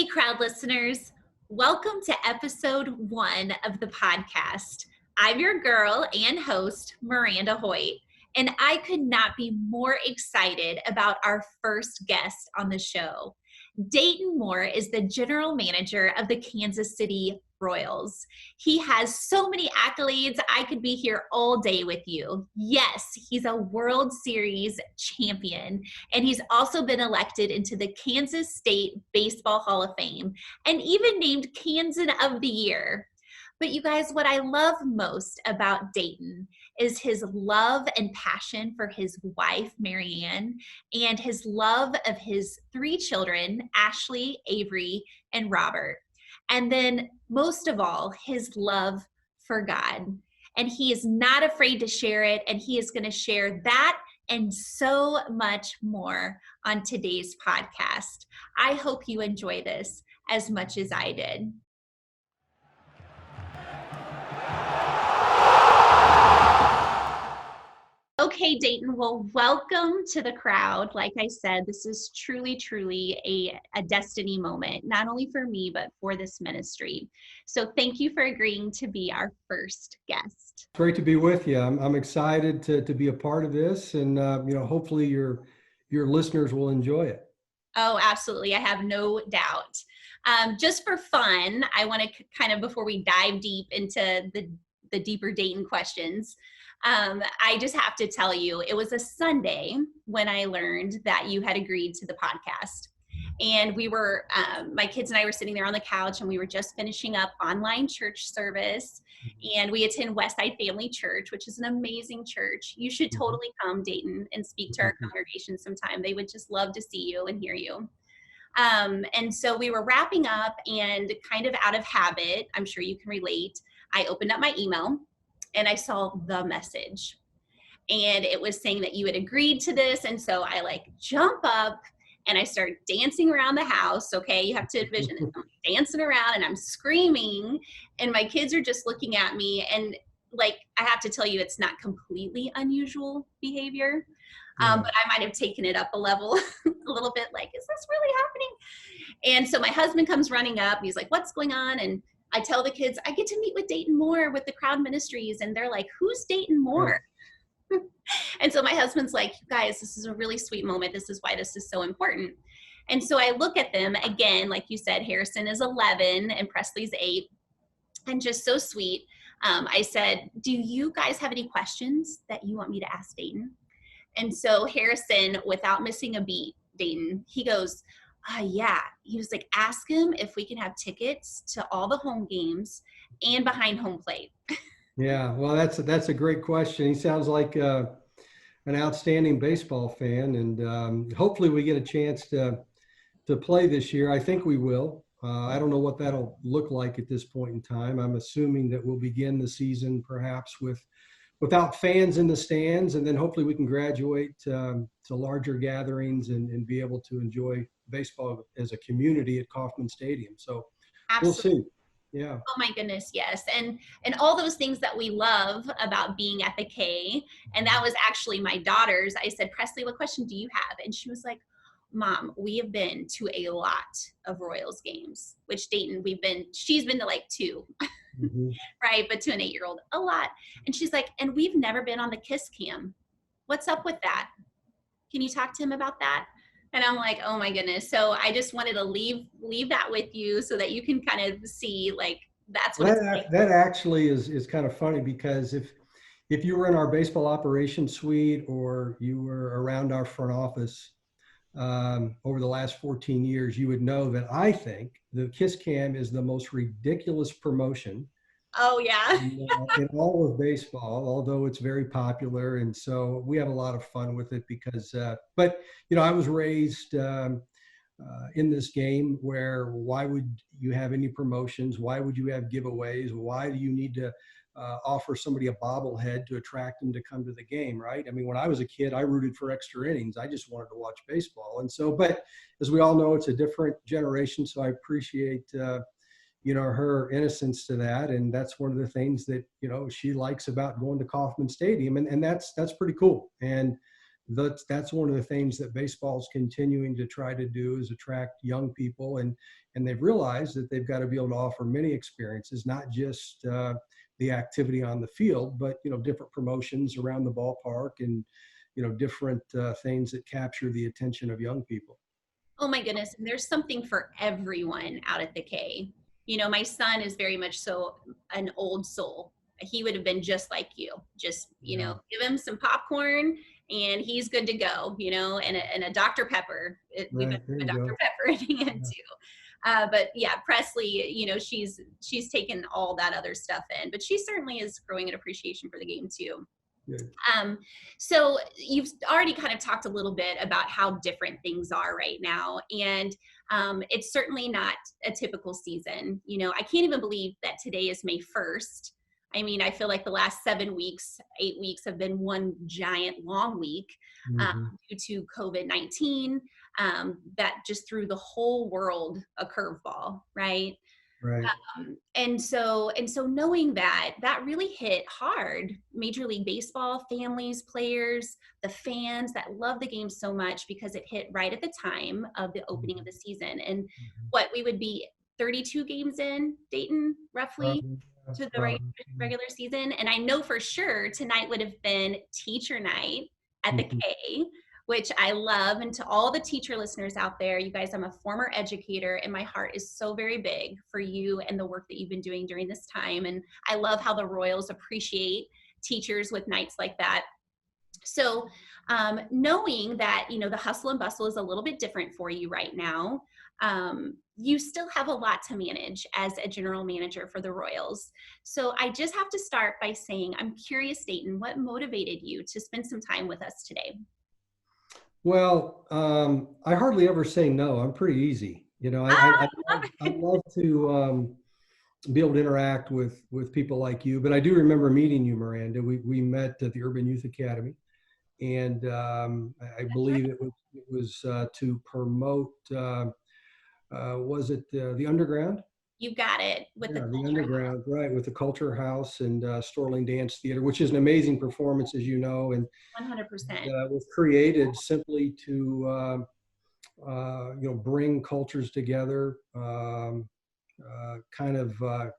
Crowd listeners. Welcome to episode 1 of the podcast. I'm your girl and host, Miranda Hoyt, and I could not be more excited about our first guest on the show. Dayton Moore is the general manager of the Kansas City Royals. He has so many accolades. I could be here all day with you. Yes, he's a World Series champion, and he's also been elected into the Kansas State Baseball Hall of Fame and even named Kansan of the Year. But you guys, what I love most about Dayton is his love and passion for his wife, Marianne, and his love of his 3 children, Ashley, Avery, and Robert. And then most of all, his love for God. And he is not afraid to share it, and he is going to share that and so much more on today's podcast. I hope you enjoy this as much as I did. Okay, Dayton, well, welcome to the crowd. Like I said, this is truly a destiny moment, not only for me, but for this ministry. So thank you for agreeing to be our first guest. Great to be with you. I'm excited to be a part of this, and hopefully your listeners will enjoy it. Oh, absolutely. I have no doubt. Just for fun, I want to kind of, before we dive deep into the deeper Dayton questions, I just have to tell you, it was a Sunday when I learned that you had agreed to the podcast. And we were, my kids and I were sitting there on the couch, and we were just finishing up online church service. And we attend Westside Family Church, which is an amazing church. You should totally come, Dayton, and speak to our congregation sometime. They would just love to see you and hear you. And so we were wrapping up, and kind of out of habit, I'm sure you can relate, I opened up my email and I saw the message, and it was saying that you had agreed to this. And so I jump up and I start dancing around the house. Okay, you have to envision it. I'm dancing around and I'm screaming, and my kids are just looking at me. And I have to tell you, it's not completely unusual behavior, but I might have taken it up a level a little bit. Is this really happening? And so my husband comes running up, and he's like, "What's going on?" And I tell the kids, I get to meet with Dayton Moore with the Crowd Ministries. And they're like, "Who's Dayton Moore?" And so my husband's like, "You guys, this is a really sweet moment. This is why this is so important." And so I look at them again, like you said, Harrison is 11 and Presley's 8, and just so sweet. I said, "Do you guys have any questions that you want me to ask Dayton?" And so Harrison, without missing a beat, Dayton, he goes, "Yeah." He was like, "Ask him if we can have tickets to all the home games and behind home plate." Yeah, well, that's a great question. He sounds like an outstanding baseball fan, and hopefully we get a chance to play this year. I think we will. I don't know what that'll look like at this point in time. I'm assuming that we'll begin the season perhaps without fans in the stands, and then hopefully we can graduate to larger gatherings and be able to enjoy baseball as a community at Kauffman Stadium. So Absolutely. We'll see. Yeah. Oh my goodness, yes. And all those things that we love about being at the K. And that was actually my daughter's. I said, "Presley, what question do you have?" And she was like, "Mom, we have been to a lot of Royals games," which Dayton, she's been to 2, right? But to an 8-year-old, a lot. And she's like, "And we've never been on the Kiss Cam. What's up with that? Can you talk to him about that?" And I'm like, oh my goodness. So I just wanted to leave that with you so that you can kind of see that's what it's like. That actually is kind of funny, because if you were in our baseball operations suite or you were around our front office over the last 14 years, you would know that I think the Kiss Cam is the most ridiculous promotion. Oh yeah. in all of baseball, although it's very popular. And so we have a lot of fun with it because, but I was raised in this game where why would you have any promotions? Why would you have giveaways? Why do you need to offer somebody a bobblehead to attract them to come to the game, right? I mean, when I was a kid, I rooted for extra innings. I just wanted to watch baseball. And so, but as we all know, it's a different generation. So I appreciate her innocence to that. And that's one of the things that, she likes about going to Kauffman Stadium. And that's pretty cool. And that's one of the things that baseball is continuing to try to do, is attract young people, and they've realized that they've got to be able to offer many experiences, not just the activity on the field, but different promotions around the ballpark, and different things that capture the attention of young people. Oh my goodness. And there's something for everyone out at the K. My son is very much so an old soul. He would have been just like you. Just, Yeah. give him some popcorn and he's good to go, and a Dr. Pepper. We've got Right, there a you Dr. go. Pepper in hand Yeah. too. But yeah, Presley, she's taken all that other stuff in, but she certainly is growing an appreciation for the game too. Good. Um, so you've already kind of talked a little bit about how different things are right now, and it's certainly not a typical season. I can't even believe that today is May 1st. I mean, I feel like the last 7 weeks, 8 weeks have been one giant long week Hmm. due to COVID-19 that just threw the whole world a curveball, right? Right. And so knowing that really hit hard. Major League Baseball, families, players, the fans that love the game so much, because it hit right at the time of the opening of the season. And Mhm. what we would be 32 games in, Dayton, roughly, Probably, yeah, to the probably. regular season. And I know for sure tonight would have been teacher night at the Mhm. K, which I love. And to all the teacher listeners out there, you guys, I'm a former educator, and my heart is so very big for you and the work that you've been doing during this time. And I love how the Royals appreciate teachers with nights like that. So knowing that, the hustle and bustle is a little bit different for you right now, you still have a lot to manage as a general manager for the Royals. So I just have to start by saying, I'm curious, Dayton, what motivated you to spend some time with us today? Well, I hardly ever say no. I'm pretty easy. Ah, I love to be able to interact with people like you. But I do remember meeting you, Miranda. We met at the Urban Youth Academy, and I that's right. believe it was to promote. Was it the Underground? You got it with the Yeah, the culture. Underground, right, with the Culture House and Sterling Dance Theater, which is an amazing performance, as you know, and 100%. was created simply to bring cultures together, kind of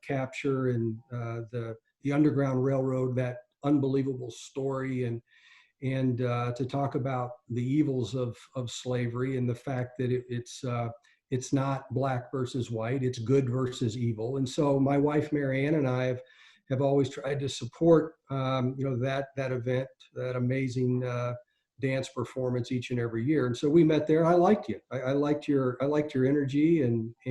capture and the Underground Railroad, that unbelievable story, and to talk about the evils of slavery, and the fact that it's not black versus white, it's good versus evil. And so my wife Marianne and I have always tried to support that event, that amazing dance performance each and every year. And so we met there. I liked you. I liked your energy, and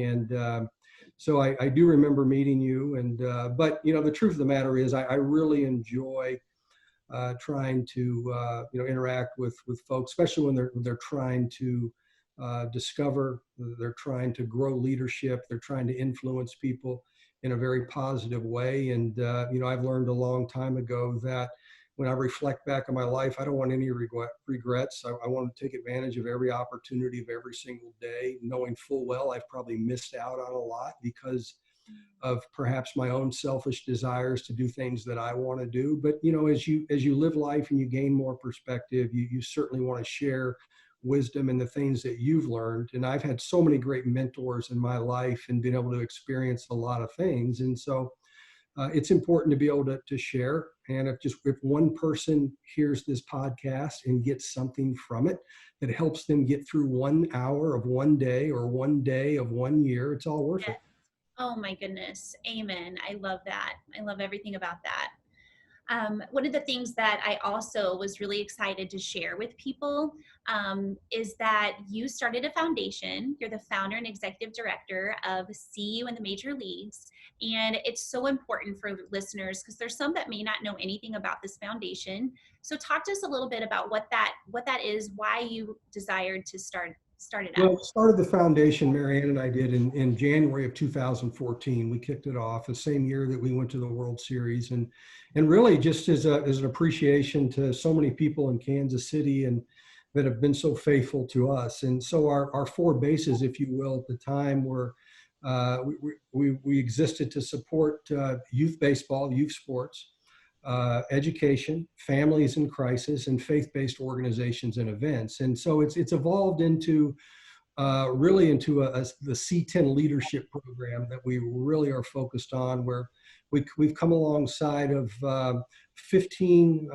so I do remember meeting you. And but the truth of the matter is, I really enjoy trying to interact with folks, especially when they're trying to discover, they're trying to grow leadership, they're trying to influence people in a very positive way. And I've learned a long time ago that when I reflect back on my life, I don't want any regrets. I want to take advantage of every opportunity of every single day, knowing full well I've probably missed out on a lot because of perhaps my own selfish desires to do things that I want to do. But as you live life and you gain more perspective, you certainly want to share wisdom and the things that you've learned. And I've had so many great mentors in my life and been able to experience a lot of things. And so it's important to be able to share. And if one person hears this podcast and gets something from it that helps them get through 1 hour of one day or one day of 1 year, it's all worth it. Oh my goodness. Amen. I love that. I love everything about that. One of the things that I also was really excited to share with people is that you started a foundation. You're the founder and executive director of See You in the Major Leagues. And it's so important for listeners because there's some that may not know anything about this foundation. So talk to us a little bit about what that is, why you desired to start it up. Well, started the foundation, Marianne and I did in January of 2014. We kicked it off the same year that we went to the World Series, and really just as an appreciation to so many people in Kansas City and that have been so faithful to us. And so our four bases, if you will, at the time were we existed to support youth baseball, youth sports. education, families in crisis, and faith-based organizations and events. And so it's evolved into really into the C10 leadership program that we really are focused on, where we've come alongside of 15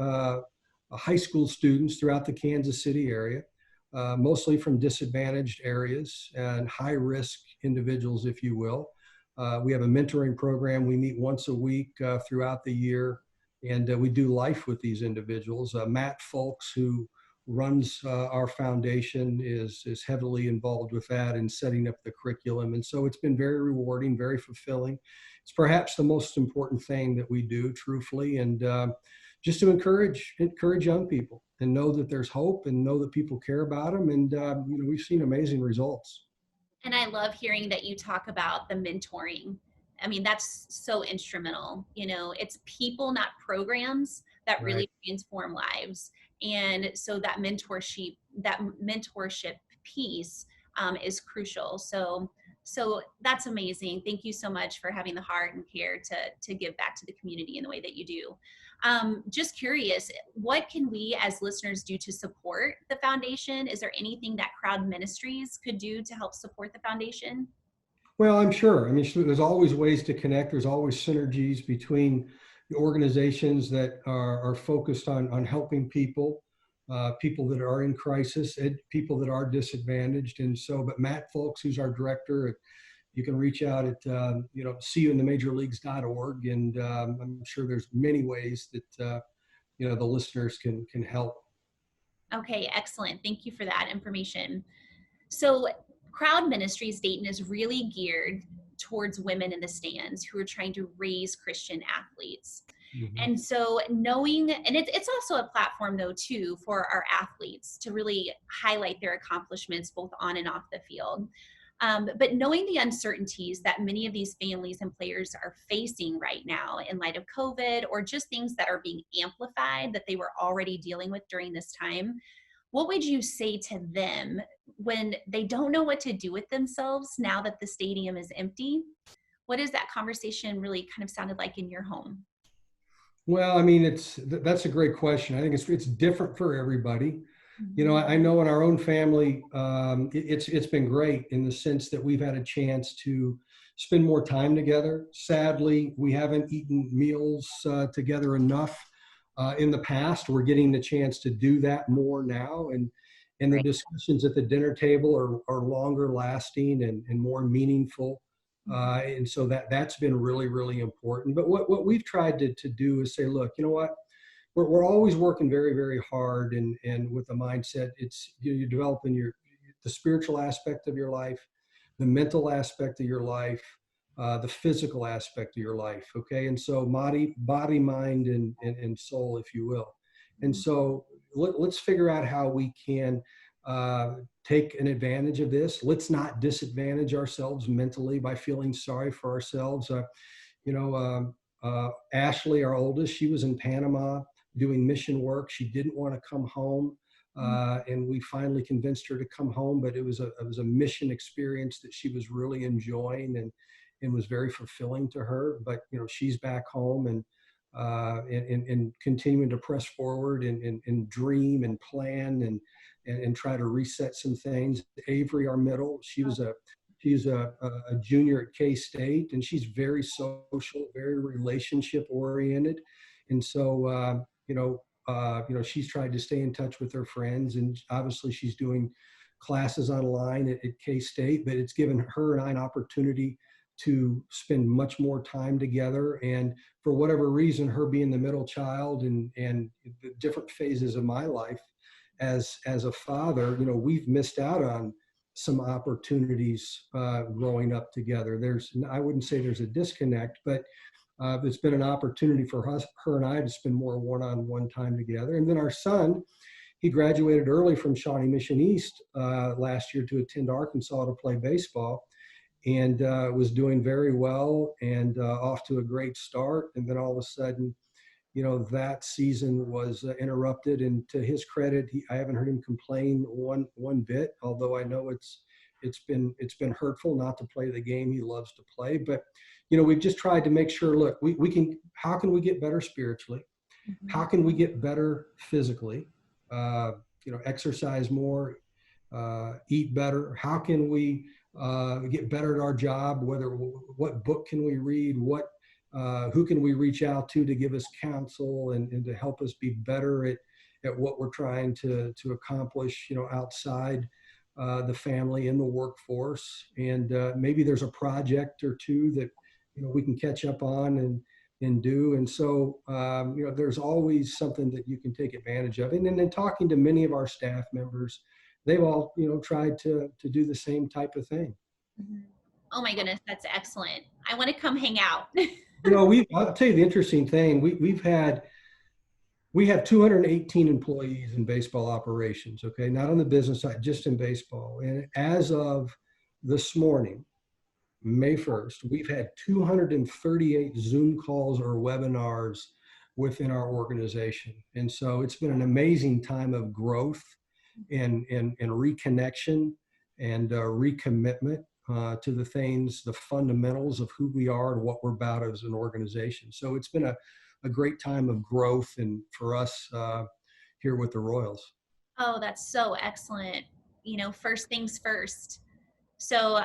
high school students throughout the Kansas City area, mostly from disadvantaged areas and high-risk individuals, if you will. We have a mentoring program. We meet once a week throughout the year, and we do life with these individuals. Matt Folks, who runs our foundation, is heavily involved with that and setting up the curriculum. And so it's been very rewarding, very fulfilling. It's perhaps the most important thing that we do, truthfully, and just to encourage young people and know that there's hope and know that people care about them. And we've seen amazing results. And I love hearing that you talk about the mentoring. I mean, that's so instrumental. It's people, not programs, that really Right. transform lives. And so that mentorship piece is crucial. So that's amazing. Thank you so much for having the heart and care to give back to the community in the way that you do. Just curious, what can we as listeners do to support the foundation? Is there anything that Crowd Ministries could do to help support the foundation? Well, I'm sure. I mean, there's always ways to connect. There's always synergies between the organizations that are focused on helping people, people that are in crisis, people that are disadvantaged. And so, but Matt Folks, who's our director, you can reach out at, seeyouinthemajorleagues.org. And I'm sure there's many ways that, the listeners can help. Okay, excellent. Thank you for that information. So Crowd Ministries Dayton is really geared towards women in the stands who are trying to raise Christian athletes. Mhm. And so knowing, and it's also a platform though too for our athletes to really highlight their accomplishments both on and off the field. But knowing the uncertainties that many of these families and players are facing right now in light of COVID, or just things that are being amplified that they were already dealing with during this time, what would you say to them when they don't know what to do with themselves now that the stadium is empty? What is that conversation really kind of sounded like in your home? Well, I mean, that's a great question. I think it's different for everybody. I know in our own family, it's been great in the sense that we've had a chance to spend more time together. Sadly, we haven't eaten meals together enough in the past. We're getting the chance to do that more now, and the Right. discussions at the dinner table are longer lasting and more meaningful. And so that's been really, really important. But what we've tried to do is say, look, you know what? We're always working very, very hard, and with the mindset, it's you're developing the spiritual aspect of your life, the mental aspect of your life, the physical aspect of your life. Okay, and so body, mind, and soul, if you will. And so let's figure out how we can take an advantage of this. Let's not disadvantage ourselves mentally by feeling sorry for ourselves. Ashley, our oldest, she was in Panama doing mission work. She didn't want to come home. And we finally convinced her to come home, but it was a mission experience that she was really enjoying and was very fulfilling to her. But she's back home and continuing to press forward and dream and plan and try to reset some things. Avery, our middle, she's a junior at K-State, and she's very social, very relationship oriented. And so, she's tried to stay in touch with her friends, and obviously she's doing classes online at K-State, but it's given her and I an opportunity to spend much more time together. And for whatever reason, her being the middle child and the different phases of my life as a father, we've missed out on some opportunities growing up together. I wouldn't say there's a disconnect, but it's been an opportunity for her and I to spend more one-on-one time together. And then our son, he graduated early from Shawnee Mission East last year to attend Arkansas to play baseball, and was doing very well and off to a great start. And then all of a sudden, that season was interrupted. And to his credit, I haven't heard him complain one bit, although I know it's been hurtful not to play the game he loves to play. But we've just tried to make sure, look, how can we get better spiritually? Mhm. How can we get better physically? Exercise more, eat better. How can we get better at our job? What book can we read? Who can we reach out to give us counsel and to help us be better at what we're trying to accomplish, outside the family and the workforce. And maybe there's a project or two that, we can catch up on and do. And so, there's always something that you can take advantage of. And then talking to many of our staff members, they've all, tried to do the same type of thing. Mhm. Oh my goodness, that's excellent. I want to come hang out. I'll tell you the interesting thing. We have 218 employees in baseball operations, okay? Not on the business side, just in baseball. And as of this morning, May 1st, we've had 238 Zoom calls or webinars within our organization. And so it's been an amazing time of growth and reconnection and recommitment to the things, the fundamentals of who we are and what we're about as an organization. So it's been a great time of growth and for us here with the Royals. Oh, that's so excellent. First things first. So,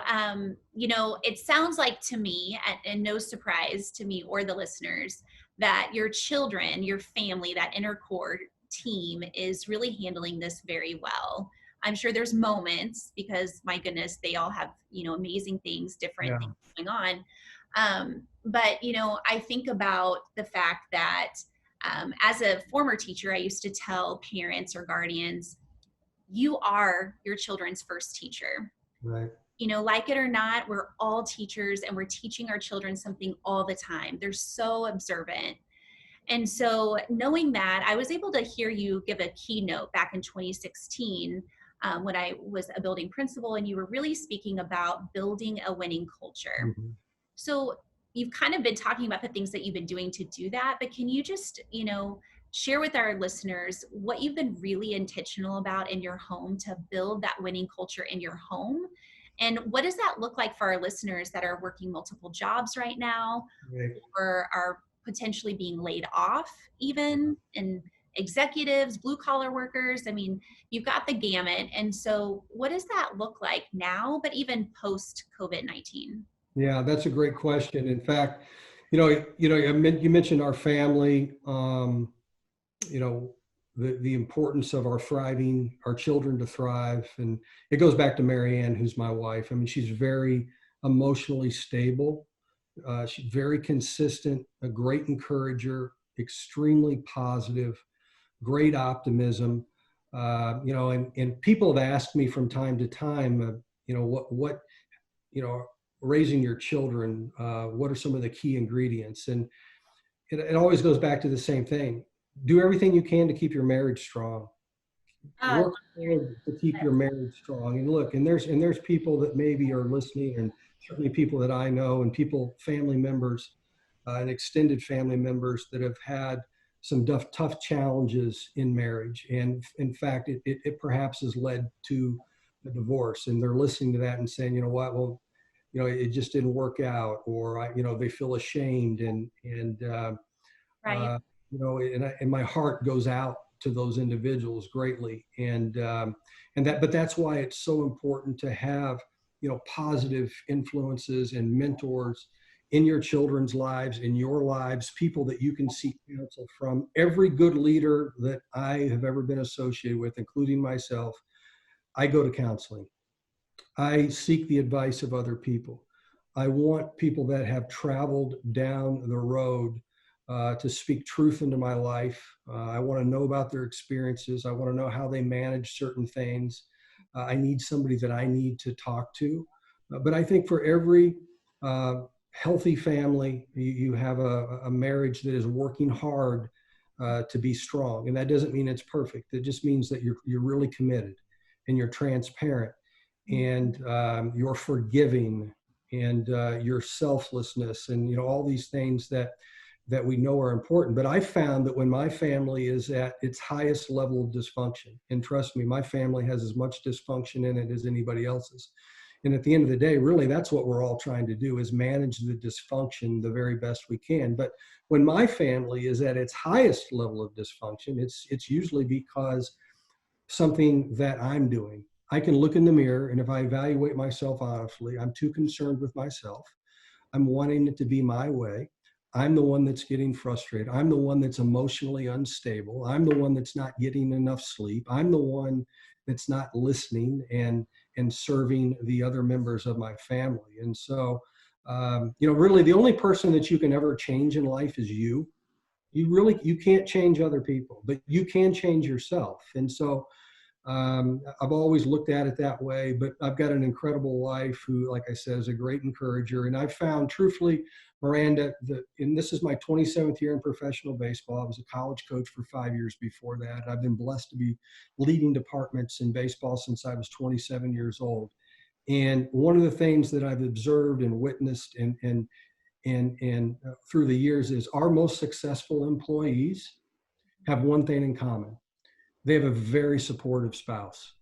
it sounds like to me, and no surprise to me or the listeners, that your children, your family, that inner core team is really handling this very well. I'm sure there's moments because my goodness, they all have, amazing things, different Yeah. things going on. But, I think about the fact that as a former teacher, I used to tell parents or guardians, you are your children's first teacher. Right. Like it or not, we're all teachers and we're teaching our children something all the time. They're so observant. And so, knowing that, I was able to hear you give a keynote back in 2016 when I was a building principal, and you were really speaking about building a winning culture. Mhm. So you've kind of been talking about the things that you've been doing to do that, but can you just, share with our listeners what you've been really intentional about in your home to build that winning culture in your home? And what does that look like for our listeners that are working multiple jobs right now Right. or are potentially being laid off even, and executives, blue collar workers? I mean, you've got the gamut. And so what does that look like now, but even post COVID-19? Yeah, that's a great question. In fact, you mentioned our family, you know, the importance of our children to thrive. And it goes back to Marianne, who's my wife. I mean, she's very emotionally stable. She's very consistent, a great encourager, extremely positive, great optimism. And people have asked me from time to time, what raising your children, what are some of the key ingredients? And it always goes back to the same thing. Do everything you can to keep your marriage strong. I love Work hearing hard to keep your marriage strong. And look, and there's people that maybe are listening, and certainly people that I know, and family members, and extended family members that have had some tough challenges in marriage. And in fact, it perhaps has led to a divorce. And they're listening to that and saying, you know what, well, it just didn't work out, or they feel ashamed, right. uh, and my heart goes out to those individuals greatly. But that's why it's so important to have, positive influences and mentors in your children's lives, in your lives, people that you can seek counsel from. Every good leader that I have ever been associated with, including myself, I go to counseling. I seek the advice of other people. I want people that have traveled down the road to speak truth into my life. I want to know about their experiences. I want to know how they manage certain things. I need somebody that I need to talk to. But I think for every healthy family, you have a marriage that is working hard to be strong. And that doesn't mean it's perfect. It just means that you're really committed and you're transparent and you're forgiving and your selflessness, and all these things that we know are important. But I found that when my family is at its highest level of dysfunction, and trust me, my family has as much dysfunction in it as anybody else's, And at the end of the day, really, that's what we're all trying to do, is manage the dysfunction the very best we can. But when my family is at its highest level of dysfunction, it's usually because something that I'm doing. I can look in the mirror, and if I evaluate myself honestly, I'm too concerned with myself. I'm wanting it to be my way. I'm the one that's getting frustrated. I'm the one that's emotionally unstable. I'm the one that's not getting enough sleep. I'm the one that's not listening and serving the other members of my family. And so, really, the only person that you can ever change in life is you. You can't change other people, but you can change yourself. And so, I've always looked at it that way, but I've got an incredible wife who, like I said, is a great encourager. And I've found, truthfully, Miranda, and this is my 27th year in professional baseball. I was a college coach for 5 years before that. I've been blessed to be leading departments in baseball since I was 27 years old. And one of the things that I've observed and witnessed and through the years is our most successful employees have one thing in common. They have a very supportive spouse.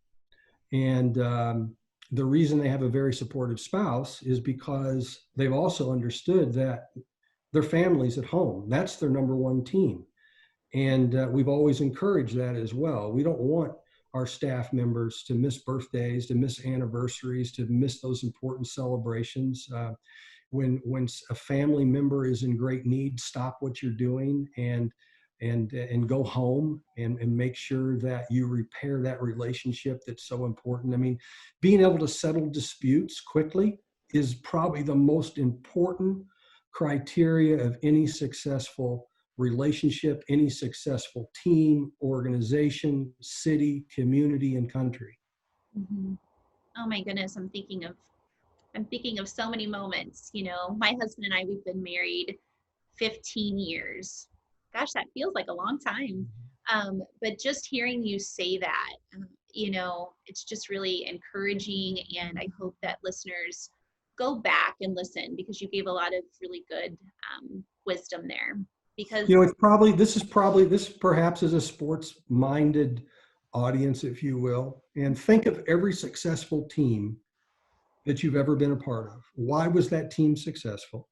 And the reason they have a very supportive spouse is because they've also understood that their family's at home. That's their number one team. And we've always encouraged that as well. We don't want our staff members to miss birthdays, to miss anniversaries, to miss those important celebrations. When a family member is in great need, stop what you're doing and go home and make sure that you repair that relationship that's so important. I mean, being able to settle disputes quickly is probably the most important criteria of any successful relationship, any successful team, organization, city, community, and country. Mm-hmm. Oh my goodness, I'm thinking of so many moments. My husband and I, we've been married 15 years. Gosh, that feels like a long time. But just hearing you say that, it's just really encouraging. And I hope that listeners go back and listen, because you gave a lot of really good wisdom there. Because, It's probably, this perhaps is a sports minded audience, if you will. And think of every successful team that you've ever been a part of. Why was that team successful?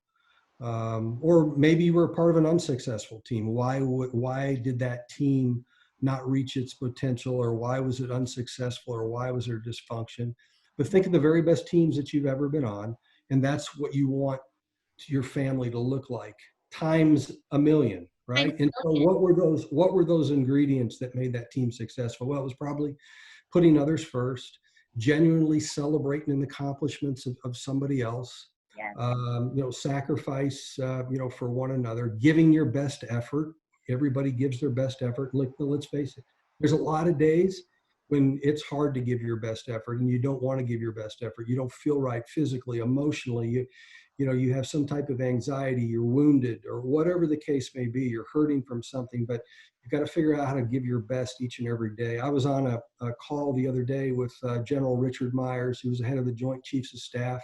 Or maybe you were a part of an unsuccessful team. Why did that team not reach its potential, or why was it unsuccessful, or why was there dysfunction? But think of the very best teams that you've ever been on, and that's what you want your family to look like times a million, I'm right? And so brilliant. what were those ingredients that made that team successful? Well, it was probably putting others first, genuinely celebrating the accomplishments of somebody else, Yes. sacrifice, for one another, giving your best effort. Everybody gives their best effort. Let's face it, there's a lot of days when it's hard to give your best effort, and you don't want to give your best effort. You don't feel right physically, emotionally. You have some type of anxiety, you're wounded, or whatever the case may be, you're hurting from something, but you've got to figure out how to give your best each and every day. I was on a call the other day with General Richard Myers, who was the head of the Joint Chiefs of Staff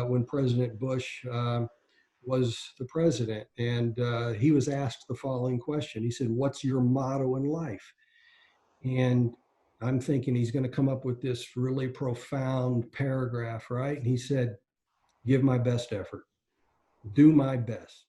when President Bush was the president. And he was asked the following question. He said, "What's your motto in life?" And I'm thinking he's going to come up with this really profound paragraph, right? And he said, "Give my best effort, do my best."